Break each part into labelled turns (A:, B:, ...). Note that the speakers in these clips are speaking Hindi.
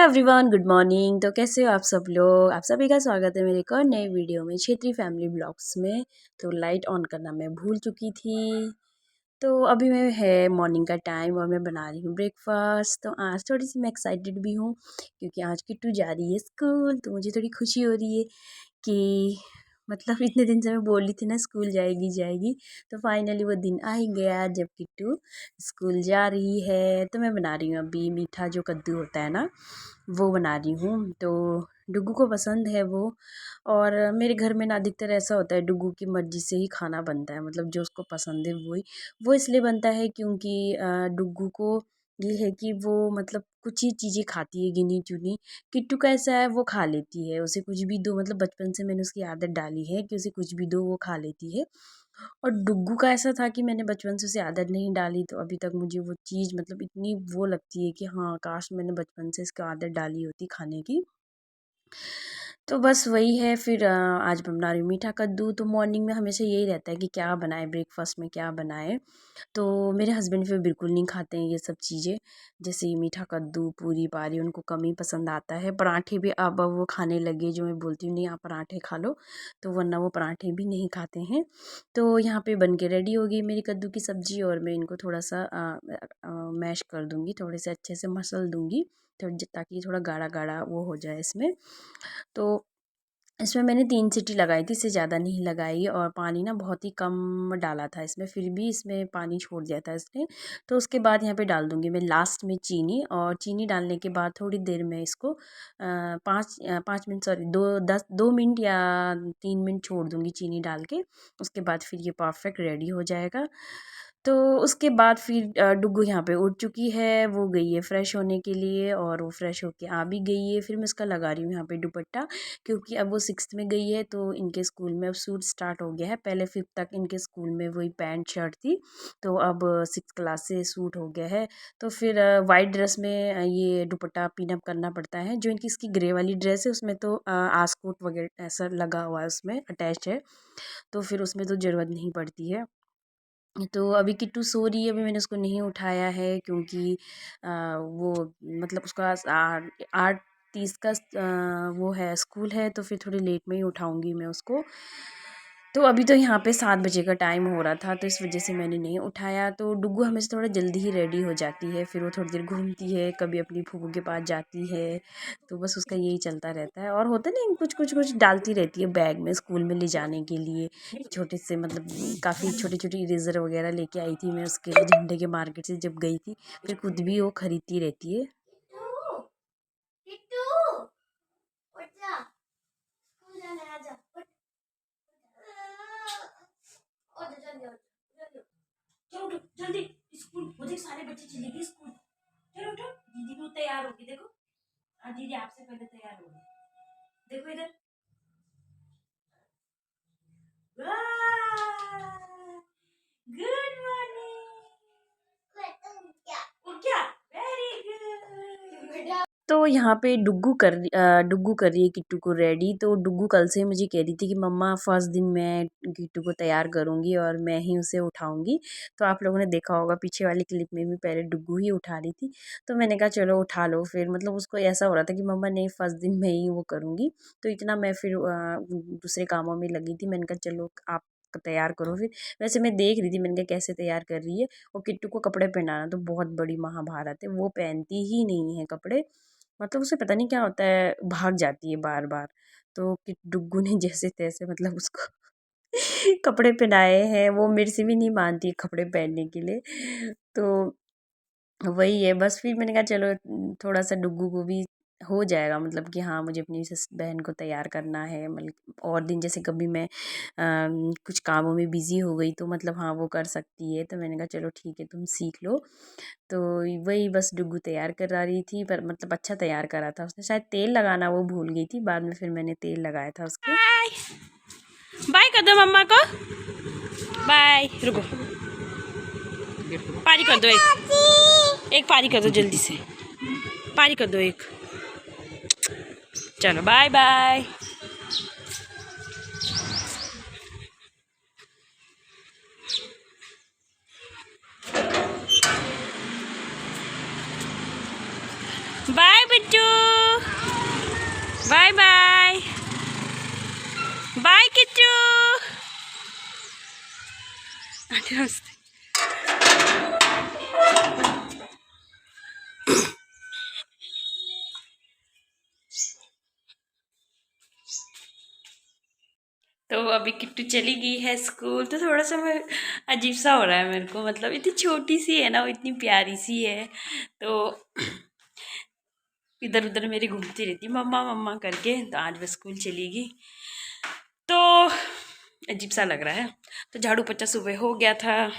A: Hello everyone, good morning. तो कैसे हो आप सब लोग। आप सभी का स्वागत है मेरे एक और नए वीडियो में, क्षेत्रीय फैमिली ब्लॉग्स में। तो लाइट ऑन करना मैं भूल चुकी थी। तो अभी मैं है मॉर्निंग का टाइम और मैं बना रही हूँ ब्रेकफास्ट। तो आज थोड़ी सी मैं एक्साइटेड भी हूँ क्योंकि आज किट्टू जा रही है स्कूल। तो मुझे थोड़ी खुशी हो रही है कि मतलब इतने दिन से मैं बोल रही थी ना स्कूल जाएगी जाएगी, तो फाइनली वो दिन आ ही गया जब किट्टू स्कूल जा रही है। तो मैं बना रही हूँ अभी मीठा जो कद्दू होता है ना, वो बना रही हूँ। तो डुग्गू को पसंद है वो। और मेरे घर में ना अधिकतर ऐसा होता है, डुग्गू की मर्ज़ी से ही खाना बनता है, मतलब जो उसको पसंद है वही। वो इसलिए बनता है क्योंकि डुग्गू को ये है कि वो मतलब कुछ ही चीज़ें खाती है, गिनी चुनी। किट्टू का ऐसा है, वो खा लेती है, उसे कुछ भी दो, मतलब बचपन से मैंने उसकी आदत डाली है कि उसे कुछ भी दो वो खा लेती है। और डुग्गू का ऐसा था कि मैंने बचपन से उसे आदत नहीं डाली, तो अभी तक मुझे वो चीज़ मतलब इतनी वो लगती है कि हाँ, काश मैंने बचपन से इसको आदत डाली होती खाने की। तो बस वही है। फिर आज मैं बना रही हूँ मीठा कद्दू। तो मॉर्निंग में हमेशा यही रहता है कि क्या बनाए, ब्रेकफास्ट में क्या बनाए। तो मेरे हस्बैंड फिर बिल्कुल नहीं खाते हैं ये सब चीज़ें, जैसे ये मीठा कद्दू, पूरी पारी, उनको कम ही पसंद आता है। पराठे भी अब वो खाने लगे, जो मैं बोलती हूँ नहीं आप पराठे खा लो, तो वरना वो पराठे भी नहीं खाते हैं। तो यहाँ पे बन के रेडी हो गई मेरी कद्दू की सब्ज़ी, और मैं इनको थोड़ा सा मैश कर दूँगी, थोड़े से अच्छे से मसल दूँगी, तो ताकि थोड़ा गाढ़ा गाढ़ा वो हो जाए इसमें। तो इसमें मैंने 3 सीटी लगाई थी, इससे ज़्यादा नहीं लगाई। और पानी ना बहुत ही कम डाला था इसमें, फिर भी इसमें पानी छोड़ दिया था इसने। तो उसके बाद यहाँ पे डाल दूँगी मैं लास्ट में चीनी, और चीनी डालने के बाद थोड़ी देर में इसको 5 मिनट, सॉरी 2 मिनट या 3 मिनट छोड़ दूँगी चीनी डाल के। उसके बाद फिर ये परफेक्ट रेडी हो जाएगा। तो उसके बाद फिर डुग्गू यहाँ पे उठ चुकी है, वो गई है फ़्रेश होने के लिए, और वो फ़्रेश होके आ भी गई है। फिर मैं इसका लगा रही हूँ यहाँ पे दुपट्टा, क्योंकि अब वो 6th में गई है, तो इनके स्कूल में अब सूट स्टार्ट हो गया है। पहले 5th तक इनके स्कूल में वही पैंट शर्ट थी, तो अब 6th क्लास से सूट हो गया है। तो फिर वाइट ड्रेस में ये दुपट्टा पिन अप करना पड़ता है। जो इनकी इसकी ग्रे वाली ड्रेस है उसमें तो आस्कोट वगैरह ऐसा लगा हुआ है, उसमें अटैच है, तो फिर उसमें तो ज़रूरत नहीं पड़ती है। तो अभी किट्टू सो रही है, अभी मैंने उसको नहीं उठाया है क्योंकि वो मतलब उसका 8:30 का वो है, स्कूल है, तो फिर थोड़ी लेट में ही उठाऊँगी मैं उसको। तो अभी तो यहाँ पे 7 बजे का टाइम हो रहा था, तो इस वजह से मैंने नहीं उठाया। तो डुग्गू हमेशा थोड़ा जल्दी ही रेडी हो जाती है, फिर वो थोड़ी देर घूमती है, कभी अपनी फूफू के पास जाती है, तो बस उसका यही चलता रहता है। और होता नहीं, कुछ कुछ कुछ डालती रहती है बैग में स्कूल में ले जाने के लिए, छोटे से मतलब काफ़ी छोटी छोटी इरेज़र वगैरह लेके आई थी मैं उसके लिए झंडे के मार्केट से जब गई थी। फिर खुद भी वो खरीदती रहती है। चलो उठो जल्दी, स्कूल वो देख सारे बच्चे चले गए स्कूल। चलो उठो, दीदी भी तैयार होगी देखो। दीदी आपसे पहले तैयार होगी, देखो इधर। Good morning. क्या, वेरी गुड। तो यहाँ पे डुग्गू कर रही है किट्टू को रेडी। तो डुग्गू कल से मुझे कह रही थी कि मम्मा फर्स्ट दिन मैं किट्टू को तैयार करूँगी और मैं ही उसे उठाऊँगी। तो आप लोगों ने देखा होगा पीछे वाली क्लिप में भी पहले डुग्गू ही उठा रही थी। तो मैंने कहा चलो उठा लो फिर, मतलब उसको ऐसा हो रहा था कि मम्मा नहीं फर्स्ट दिन मैं ही वो करूँगी। तो इतना मैं फिर दूसरे कामों में लगी थी। मैंने कहा चलो आप तैयार करो फिर। वैसे मैं देख रही थी, मैंने कहा कैसे तैयार कर रही है। और किट्टू को कपड़े पहनाना तो बहुत बड़ी महाभारत है, वो पहनती ही नहीं है कपड़े, मतलब उसे पता नहीं क्या होता है, भाग जाती है बार बार। तो कि डुग्गू ने जैसे तैसे मतलब उसको कपड़े पहनाए हैं, वो मेरे से भी नहीं मानती है कपड़े पहनने के लिए। तो वही है बस। फिर मैंने कहा चलो थोड़ा सा डुग्गू को भी हो जाएगा, मतलब कि हाँ मुझे अपनी बहन को तैयार करना है। मतलब और दिन जैसे कभी मैं कुछ कामों में बिज़ी हो गई तो मतलब हाँ वो कर सकती है, तो मैंने कहा चलो ठीक है तुम सीख लो। तो वही बस डुग्गू तैयार करा रही थी, पर मतलब अच्छा तैयार करा था उसने, शायद तेल लगाना वो भूल गई थी, बाद में फिर मैंने तेल लगाया था उसके। बाय कर दो मम्मा को, बाय। रुको, पारी कर दो एक पारी कर दो जल्दी से, पारी कर दो एक। चलो bye bye. Bye Bittu. Bye bye. Bye Kicchu. तो अभी किट्टू चली गई है स्कूल, तो थोड़ा सा मैं अजीब सा हो रहा है मेरे को, मतलब इतनी छोटी सी है ना, वो इतनी प्यारी सी है। तो इधर उधर मेरी घूमती रहती मम्मा मम्मा करके, तो आज वो स्कूल चली गई तो अजीब सा लग रहा है। तो झाड़ू पोछा सुबह हो गया था।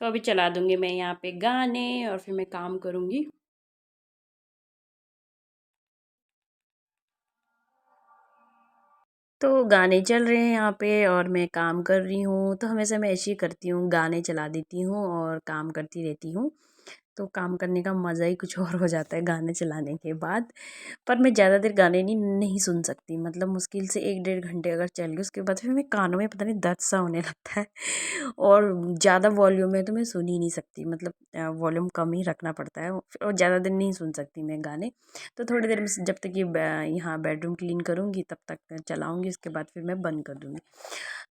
A: तो अभी चला दूंगी मैं यहाँ पे गाने और फिर मैं काम करूँगी। तो गाने चल रहे हैं यहाँ पे और मैं काम कर रही हूँ, तो हमेशा मैं ऐसे ही करती हूँ, गाने चला देती हूँ और काम करती रहती हूँ। तो काम करने का मज़ा ही कुछ और हो जाता है गाने चलाने के बाद। पर मैं ज़्यादा देर गाने नहीं सुन सकती, मतलब मुश्किल से 1 डेढ़ घंटे अगर चल गए उसके बाद फिर मेरे कानों में पता नहीं दर्द सा होने लगता है। और ज़्यादा वॉल्यूम में तो मैं सुन ही नहीं सकती, मतलब वॉल्यूम कम ही रखना पड़ता है और ज़्यादा देर नहीं सुन सकती मैं गाने। तो थोड़ी देर में जब तक ये यहाँ बेडरूम क्लीन करूँगी तब तक चलाऊँगी, उसके बाद फिर मैं बंद कर दूँगी।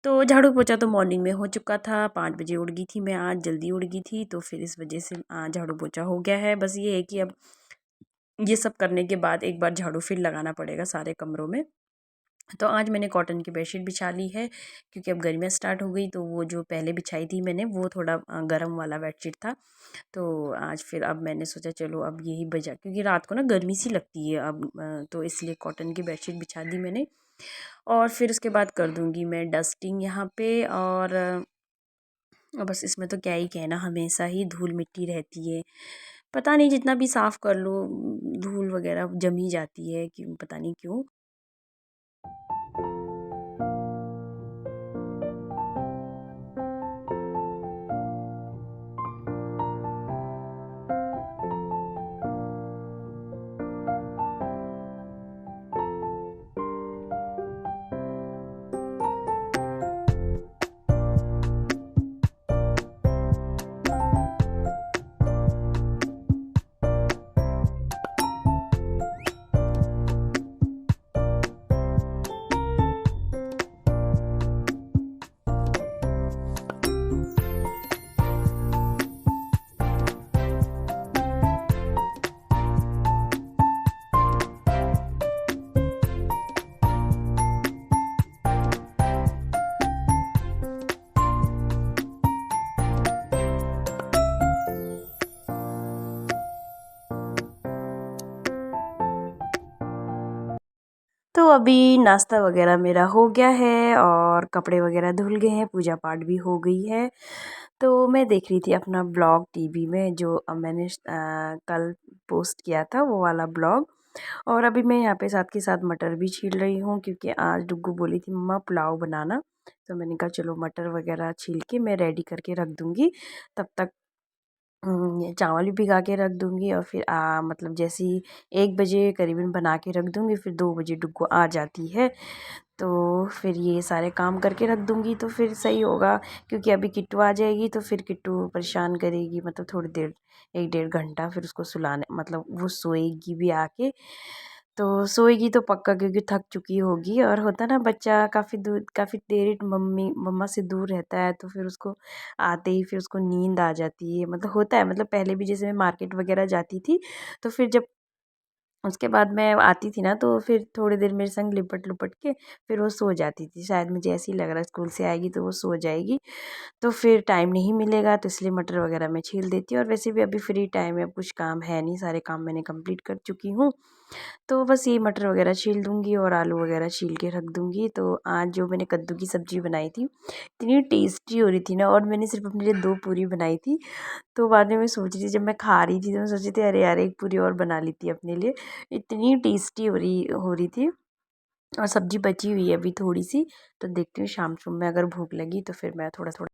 A: तो झाड़ू पोछा तो मॉर्निंग में हो चुका था, 5 बजे उठ गई थी मैं, आज जल्दी उठ गई थी, तो फिर इस वजह से झाड़ू पोछा हो गया है। बस ये है कि अब ये सब करने के बाद एक बार झाड़ू फिर लगाना पड़ेगा सारे कमरों में। तो आज मैंने कॉटन की बेडशीट बिछा ली है, क्योंकि अब गर्मियाँ स्टार्ट हो गई, तो वो जो पहले बिछाई थी मैंने वो थोड़ा गर्म वाला बेडशीट था। तो आज फिर अब मैंने सोचा चलो अब यही बजा, क्योंकि रात को ना गर्मी सी लगती है अब, तो इसलिए कॉटन की बेडशीट बिछा दी मैंने। और फिर उसके बाद कर दूँगी मैं डस्टिंग यहाँ पे। और बस इसमें तो क्या ही कहना, हमेशा ही धूल मिट्टी रहती है। पता नहीं जितना भी साफ़ कर लो धूल वगैरह जम ही जाती है, कि पता नहीं क्यों। तो अभी नाश्ता वगैरह मेरा हो गया है और कपड़े वगैरह धुल गए हैं, पूजा पाठ भी हो गई है। तो मैं देख रही थी अपना ब्लॉग टीवी में, जो मैंने कल पोस्ट किया था वो वाला ब्लॉग। और अभी मैं यहाँ पे साथ के साथ मटर भी छील रही हूँ, क्योंकि आज डुग्गू बोली थी मम्मा पुलाव बनाना। तो मैंने कहा चलो मटर वगैरह छील के मैं रेडी करके रख दूँगी, तब तक ये चावल भी भिगा के रख दूँगी। और फिर मतलब जैसे ही 1 बजे करीबन बना के रख दूँगी, फिर 2 बजे डुग्गू आ जाती है, तो फिर ये सारे काम करके रख दूँगी तो फिर सही होगा। क्योंकि अभी किट्टू आ जाएगी तो फिर किट्टू परेशान करेगी, मतलब थोड़ी देर 1 डेढ़ घंटा फिर उसको सुलाने, मतलब वो सोएगी भी आके। तो सोएगी तो पक्का, क्योंकि थक चुकी होगी। और होता ना बच्चा काफ़ी देर मम्मा से दूर रहता है, तो फिर उसको आते ही फिर उसको नींद आ जाती है। मतलब होता है, मतलब पहले भी जैसे मैं मार्केट वगैरह जाती थी, तो फिर जब उसके बाद मैं आती थी ना, तो फिर थोड़ी देर मेरे संग लिपट लुपट के फिर वो सो जाती थी। शायद मुझे ऐसे ही लग रहा है स्कूल से आएगी तो वो सो जाएगी, तो फिर टाइम नहीं मिलेगा, तो इसलिए मटर वगैरह मैं छील देती हूँ। और वैसे भी अभी फ्री टाइम है, अब कुछ काम है नहीं, सारे काम मैंने कंप्लीट कर चुकी हूँ। तो बस ये मटर वगैरह छील दूँगी और आलू वगैरह छील के रख दूँगी। तो आज जो मैंने कद्दू की सब्ज़ी बनाई थी, इतनी टेस्टी हो रही थी ना, और मैंने सिर्फ अपने लिए 2 पूरी बनाई थी। तो बाद में मैं सोच रही थी, जब मैं खा रही थी तो मैं सोच रही थी अरे यार, 1 पूरी और बना ली थी अपने लिए। इतनी टेस्टी हो रही थी। और सब्ज़ी बची हुई है अभी थोड़ी-सी, तो देखती हूँ शाम-शुम में अगर भूख लगी तो फिर मैं थोड़ा-थोड़ा।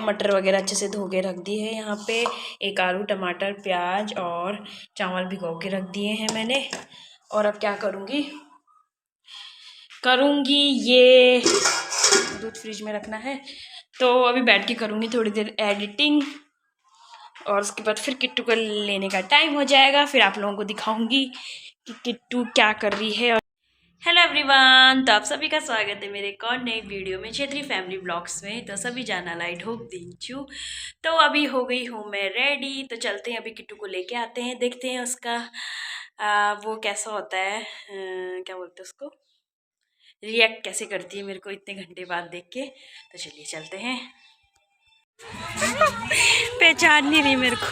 A: मटर वगैरह अच्छे से धो के रख दी है यहाँ पे। एक आलू, टमाटर, प्याज और चावल भिगो के रख दिए हैं मैंने। और अब क्या करूँगी ये दूध फ्रिज में रखना है, तो अभी बैठ के करूँगी थोड़ी देर एडिटिंग। और उसके बाद फिर किट्टू को लेने का टाइम हो जाएगा, फिर आप लोगों को दिखाऊंगी कि किट्टू क्या कर रही है। हेलो एवरीवन, तो आप सभी का स्वागत है मेरे एक और नई वीडियो में, क्षेत्रीय फैमिली ब्लॉग्स में। तो सभी जाना लाइट होप दिन। तो अभी हो गई हूँ मैं रेडी, तो चलते हैं अभी किट्टू को लेके आते हैं, देखते हैं उसका वो कैसा होता है, क्या बोलते हैं उसको, रिएक्ट कैसे करती है मेरे को इतने घंटे बाद देख के। तो चलिए चलते हैं। पहचान नहीं रही मेरे को,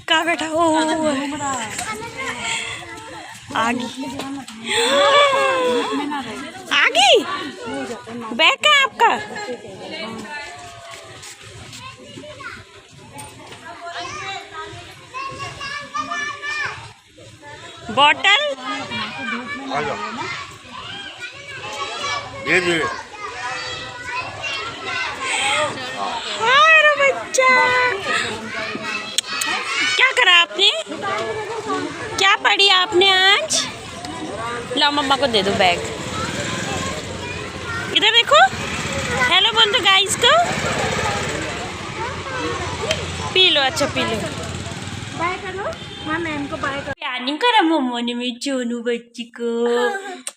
A: कहाँ बैठा हो, आगी आगी बैग का आपका। बॉटल बच्चा, क्या करा आपने, क्या पढ़ी आपने आज? लो मम्मा को दे दो बैग। इधर देखो, हेलो बोल दो गाइस को, पी लो, अच्छा पी लो, बाय करो। हाँ मैम को बाय करो। प्यार नहीं करा मम्मा ने मेरी चोनू बच्ची को।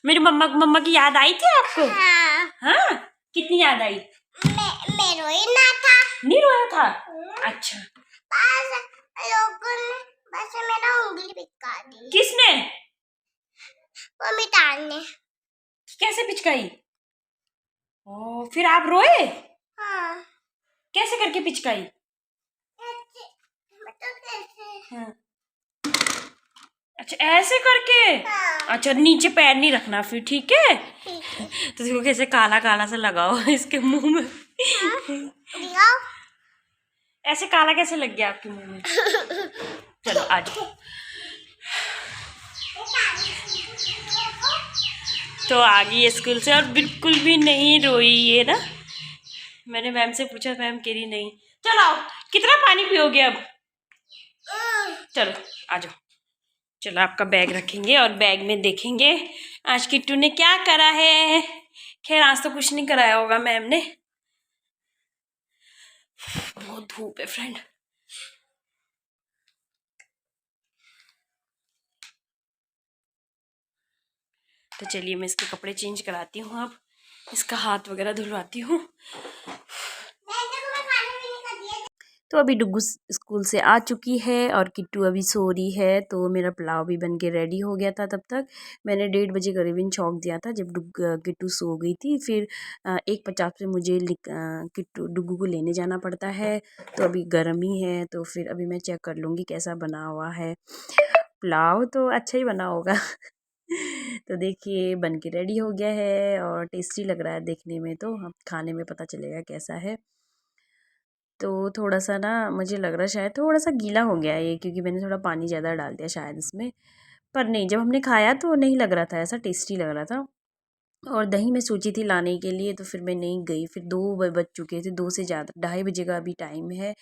A: मेरी मम्मा की याद आई थी आपको? हाँ, कितनी याद आई? मैं रोया था। नहीं रोया था? अच्छा। लोगों ने बस मेरा उंगली पिचका दी। किसने? मम्मी ने। कैसे पिचकाई? ओ, फिर आप रोए? हाँ। कैसे करके पिचकाई? हाँ। अच्छा ऐसे करके? हाँ। अच्छा नीचे पैर नहीं रखना फिर, ठीक है? तो देखो कैसे काला काला सा लगाओ इसके मुंह में। हाँ। ऐसे काला कैसे लग गया आपके मुंह में? चलो आज तो आ गई स्कूल से और बिल्कुल भी नहीं रोई ये ना। मैंने मैम से पूछा, मैम कह रही नहीं। चलो आओ, कितना पानी पियोगे अब? चलो आ जाओ। चलो आपका बैग रखेंगे और बैग में देखेंगे आज किट्टू ने क्या करा है। खैर आज तो कुछ नहीं कराया होगा मैम ने, बहुत धूप है फ्रेंड। तो चलिए मैं इसके कपड़े चेंज कराती हूँ, अब इसका हाथ वगैरह धुलवाती हूँ। तो अभी डुग्गू स्कूल से आ चुकी है और किट्टू अभी सो रही है। तो मेरा पुलाव भी बन के रेडी हो गया था। तब तक मैंने 1:30 बजे करीबन छौंक दिया था, जब किट्टू सो गई थी। फिर 1:50 पे मुझे डुग्गू को लेने जाना पड़ता है। तो अभी गर्म ही है, तो फिर अभी मैं चेक कर लूँगी कैसा बना हुआ है। पुलाव तो अच्छा ही बना होगा। तो देखिए बन के रेडी हो गया है और टेस्टी लग रहा है देखने में, तो अब खाने में पता चलेगा कैसा है। तो थोड़ा-सा ना मुझे लग रहा है शायद थोड़ा-सा गीला हो गया है ये, क्योंकि मैंने थोड़ा पानी ज़्यादा डाल दिया शायद इसमें। पर नहीं, जब हमने खाया तो नहीं लग रहा था ऐसा, टेस्टी लग रहा था। और दही मैं सोची थी लाने के लिए, तो फिर मैं नहीं गई। फिर 2 बज चुके थे, 2 से ज़्यादा, ढाई बजे का अभी टाइम है।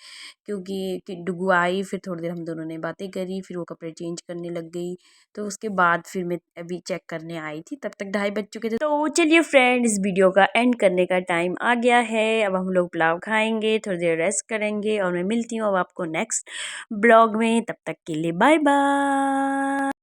A: क्योंकि कि डुगु आई, फिर थोड़ी देर हम दोनों ने बातें करी, फिर वो कपड़े चेंज करने लग गई। तो उसके बाद फिर मैं अभी चेक करने आई थी, तब तक ढाई बज चुके थे। तो चलिए फ्रेंड, इस वीडियो का एंड करने का टाइम आ गया है। अब हम लोग पुलाव खाएँगे, थोड़ी देर रेस्ट करेंगे और मैं मिलती हूँ अब आपको नेक्स्ट ब्लॉग में। तब तक के लिए बाय बाय।